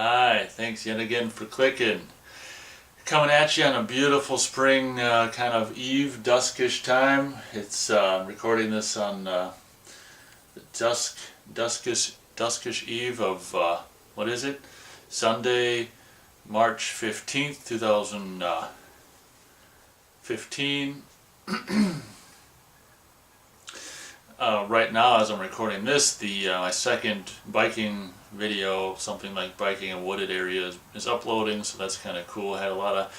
Hi, thanks yet again for clicking. Coming at you on a beautiful spring kind of eve, duskish time. It's recording this on the duskish eve of, what is it? Sunday, March 15th, 2015. Right now, as I'm recording this, my second biking video, something like biking in wooded areas, is uploading, so that's kind of cool. I had a lot of,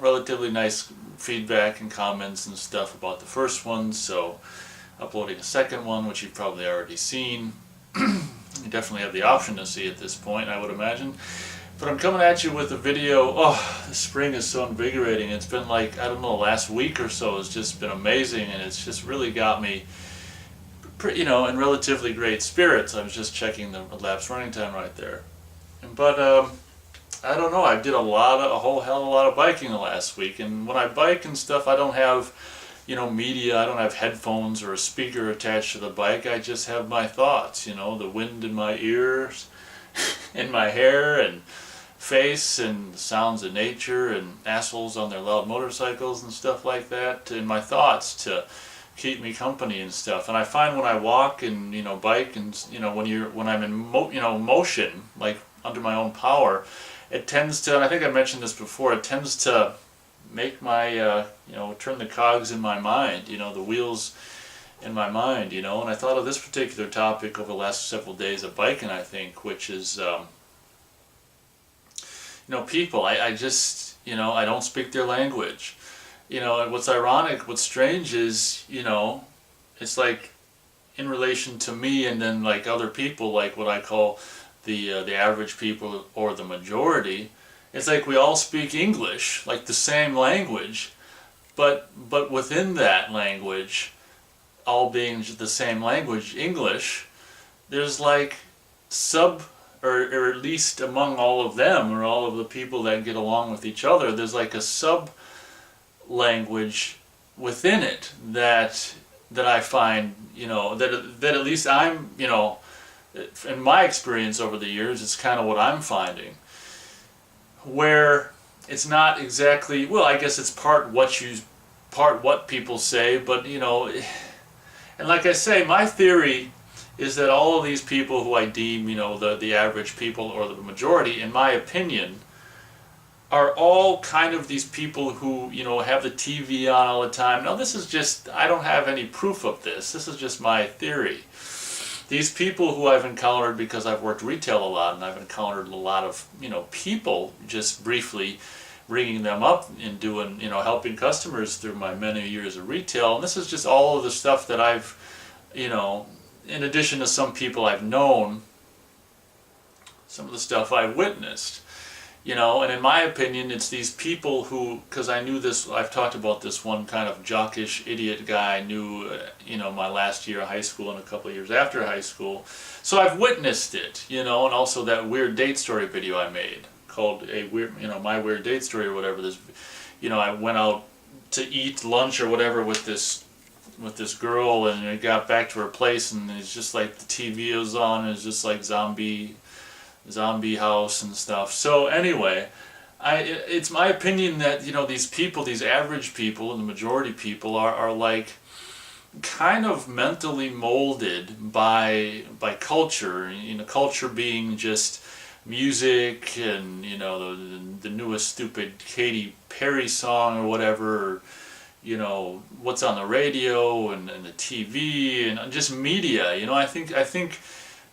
relatively nice feedback and comments and stuff about the first one, so uploading a second one, which you've probably already seen. You definitely have the option to see at this point, I would imagine. But I'm coming at you with a video. Oh, the spring is so invigorating. It's been like, I don't know, last week or so has just been amazing, and it's just really got me in relatively great spirits. I was just checking the elapsed running time right there. But I don't know, I did a whole hell of a lot of biking the last week, and when I bike and stuff, I don't have, media, I don't have headphones or a speaker attached to the bike. I just have my thoughts, the wind in my ears, in my hair and face, and the sounds of nature, and assholes on their loud motorcycles and stuff like that, and my thoughts to keep me company and stuff. And I find when I walk and bike and when I'm in motion, like under my own power, it tends to, and I think I mentioned this before, it tends to make my turn the cogs in my mind, the wheels in my mind, and I thought of this particular topic over the last several days of biking, I think, which is people. I just I don't speak their language. And what's ironic, what's strange is, it's like in relation to me and then like other people, like what I call the average people or the majority, it's like we all speak English, like the same language, but within that language, all being the same language, English, there's like or at least among all of them, or all of the people that get along with each other, there's like a sub language within it that I find, that at least I'm, in my experience over the years, it's kind of what I'm finding, where it's not exactly, well, I guess it's part what people say, but and like I say, my theory is that all of these people who I deem, the average people or the majority, in my opinion, are all kind of these people who, have the TV on all the time. Now this is just, I don't have any proof of this. This is just my theory. These people who I've encountered, because I've worked retail a lot and I've encountered a lot of, people just briefly ringing them up and doing, helping customers through my many years of retail. And this is just all of the stuff that I've, in addition to some people I've known, some of the stuff I've witnessed. And in my opinion, it's these people who, because I knew this, I've talked about this one kind of jockish idiot guy I knew, my last year of high school and a couple of years after high school. So I've witnessed it, and also that weird date story video I made called My Weird Date Story or whatever. This, I went out to eat lunch or whatever with this girl, and I got back to her place, and it's just like the TV was on, and it's just like zombie house and stuff. So anyway, it's my opinion that these people, these average people and the majority people are like kind of mentally molded by culture. Culture being just music and the newest stupid Katy Perry song or whatever, or, what's on the radio and the TV and just media. I think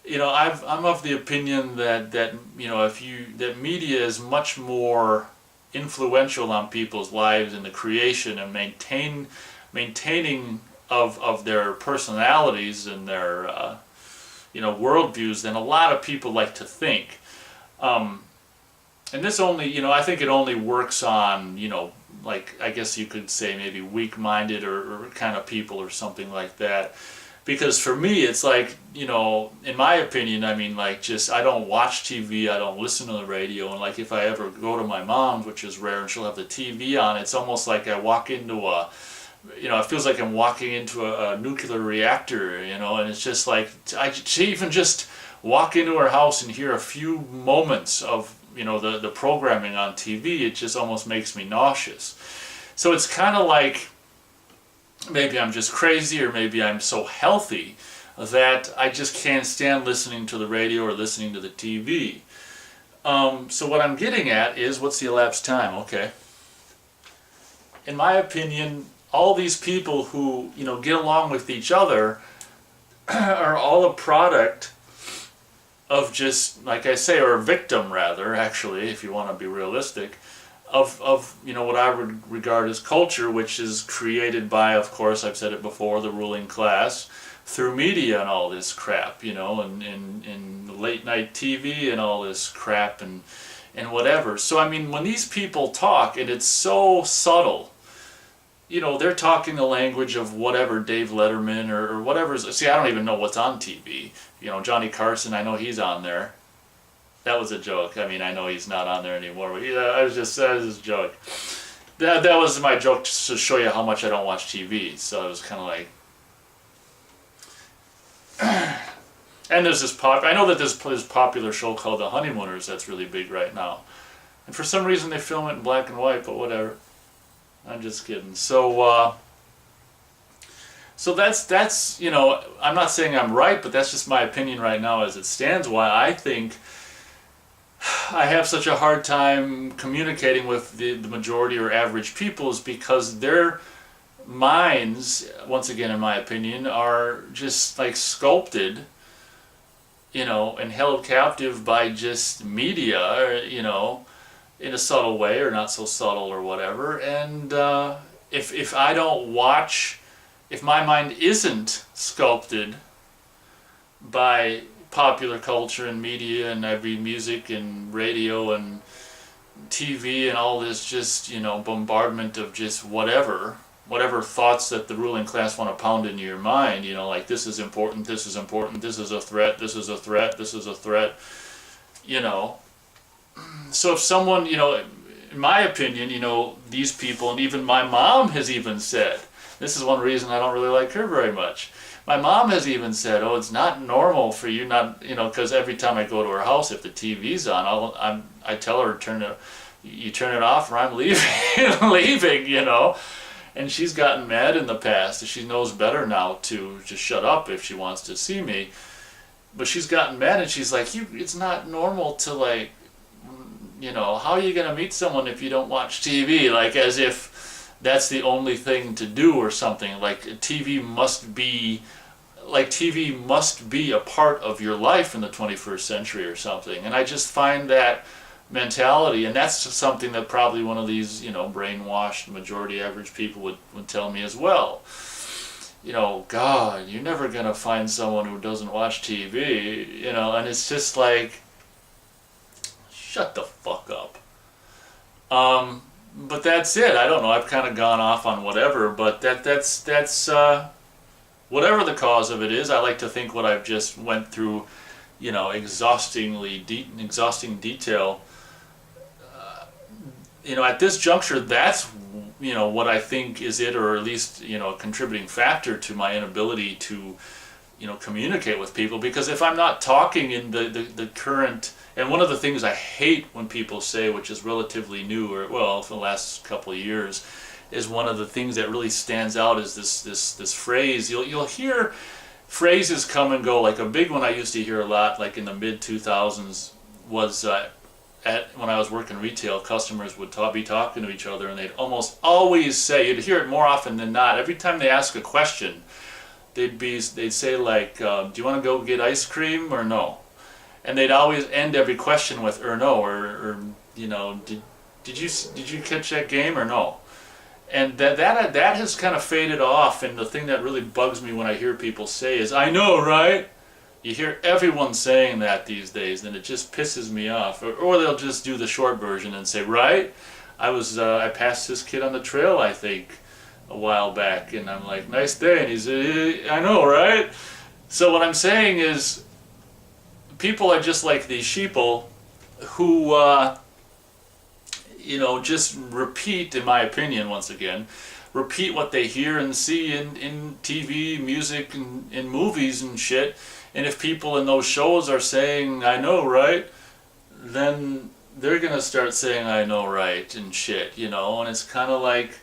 I'm of the opinion that media is much more influential on people's lives in the creation and maintaining of their personalities and their worldviews than a lot of people like to think. And this only, I think it only works on, like, I guess you could say maybe weak-minded or kind of people or something like that. Because for me, it's like, in my opinion, I mean, like, just, I don't watch TV, I don't listen to the radio, and like, if I ever go to my mom's, which is rare, and she'll have the TV on, it's almost like I walk into it feels like I'm walking into a nuclear reactor, and it's just like, she even just walk into her house and hear a few moments of, the programming on TV, it just almost makes me nauseous. So it's kind of like, maybe I'm just crazy, or maybe I'm so healthy that I just can't stand listening to the radio or listening to the TV. So what I'm getting at is, what's the elapsed time? Okay. In my opinion, all these people who, get along with each other are all a product of just, like I say, or a victim rather, actually, if you want to be realistic, of what I would regard as culture, which is created by, of course, I've said it before, the ruling class, through media and all this crap, and late night TV and all this crap and whatever. So I mean, when these people talk, and it's so subtle, they're talking the language of whatever, Dave Letterman or whatever. See, I don't even know what's on TV. Johnny Carson, I know he's on there. That was a joke. I mean, I know he's not on there anymore. But that was just a joke. That was my joke, just to show you how much I don't watch TV. So it was kind of like... And there's this I know that there's this popular show called The Honeymooners that's really big right now. And for some reason they film it in black and white, but whatever. I'm just kidding. So that's I'm not saying I'm right, but that's just my opinion right now as it stands. Why I think I have such a hard time communicating with the majority or average people is because their minds, once again in my opinion, are just like sculpted, and held captive by just media, in a subtle way or not so subtle or whatever. And if I don't watch, if my mind isn't sculpted by popular culture and media and every music and radio and TV and all this just, bombardment of just whatever thoughts that the ruling class want to pound into your mind, like this is important, this is important, this is a threat, this is a threat, this is a threat, So if someone, in my opinion, these people, and even my mom has even said, this is one reason I don't really like her very much. My mom has even said, oh, it's not normal for you not, because every time I go to her house, if the TV's on, I tell her, you turn it off or I'm leaving, And she's gotten mad in the past. She knows better now to just shut up if she wants to see me. But she's gotten mad and she's like, it's not normal to like, how are you going to meet someone if you don't watch TV? Like as if that's the only thing to do or something. Like TV must be a part of your life in the 21st century or something. And I just find that mentality, and that's something that probably one of these, brainwashed majority average people would tell me as well. God, you're never going to find someone who doesn't watch TV, and it's just like, shut the fuck up. But that's it. I don't know. I've kind of gone off on whatever, but that's whatever the cause of it is. I like to think what I've just went through, exhausting detail. At this juncture, that's what I think is it, or at least a contributing factor to my inability to communicate with people. Because if I'm not talking in the current, and one of the things I hate when people say, which is relatively new, or well, for the last couple of years, is one of the things that really stands out is this phrase. You'll hear phrases come and go. Like a big one I used to hear a lot, like in the mid 2000s, was when I was working retail, customers would be talking to each other, and they'd almost always say, you'd hear it more often than not, every time they ask a question, they'd say like, do you want to go get ice cream or no? And they'd always end every question with or no, or did you catch that game or no? And that has kind of faded off. And the thing that really bugs me when I hear people say is, I know, right? You hear everyone saying that these days, and it just pisses me off. Or they'll just do the short version and say, right? I passed this kid on the trail, I think, a while back, and I'm like, nice day, and he's, I know, right? So what I'm saying is, people are just like these sheeple who, just repeat, in my opinion, once again, repeat what they hear and see in TV, music, and in movies and shit, And if people in those shows are saying, I know, right? Then they're going to start saying, I know, right? And shit, you know? And it's kind of like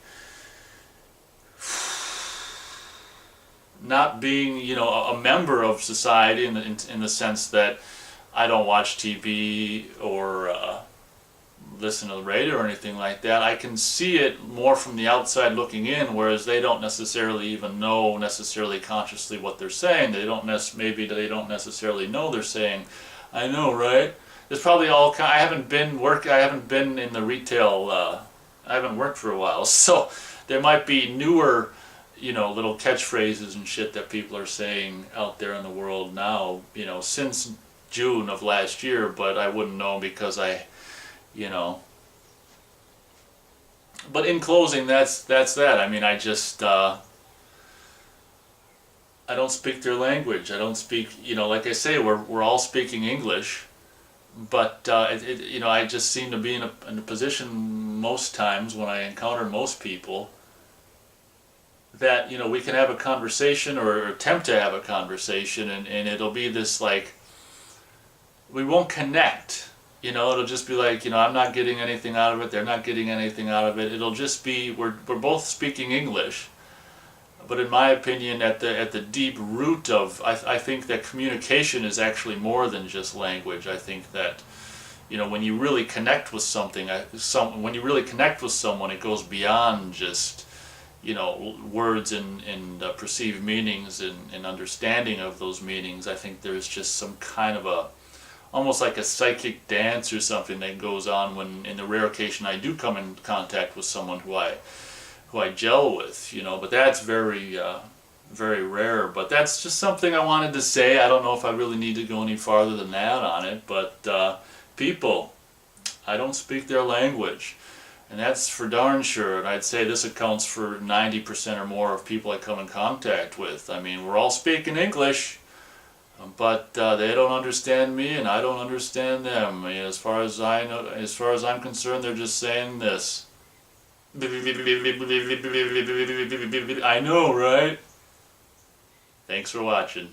not being, you know, a member of society in the sense that I don't watch TV or listen to the radio or anything like that. I can see it more from the outside looking in, whereas they don't necessarily even know necessarily consciously what they're saying. They don't maybe they don't necessarily know they're saying, I know, right? There's probably all kind. I haven't been in the retail. I haven't worked for a while, so there might be newer, you know, little catchphrases and shit that people are saying out there in the world now, you know, since June of last year, but I wouldn't know because you know. But in closing, that's that. I mean, I just, I don't speak their language. I don't speak, you know, like I say, we're all speaking English, but, you know, I just seem to be in a position most times when I encounter most people that, you know, we can have a conversation or attempt to have a conversation, and it'll be this like, we won't connect. You know, it'll just be like, you know, I'm not getting anything out of it, they're not getting anything out of it. It'll just be, we're both speaking English, but in my opinion, at the deep root of, I think that communication is actually more than just language. I think that, you know, when you really connect with something, when you really connect with someone, it goes beyond just, you know, words and perceived meanings and understanding of those meanings. I think there's just some kind of a, almost like a psychic dance or something that goes on when, in the rare occasion I do come in contact with someone who I gel with, you know. But that's very very rare. But that's just something I wanted to say. I don't know if I really need to go any farther than that on it. But people, I don't speak their language, and that's for darn sure. And I'd say this accounts for 90% or more of people I come in contact with. I mean, we're all speaking English, but they don't understand me, and I don't understand them. I mean, as far as I know, as far as I'm concerned, they're just saying this. I know, right? Thanks for watching.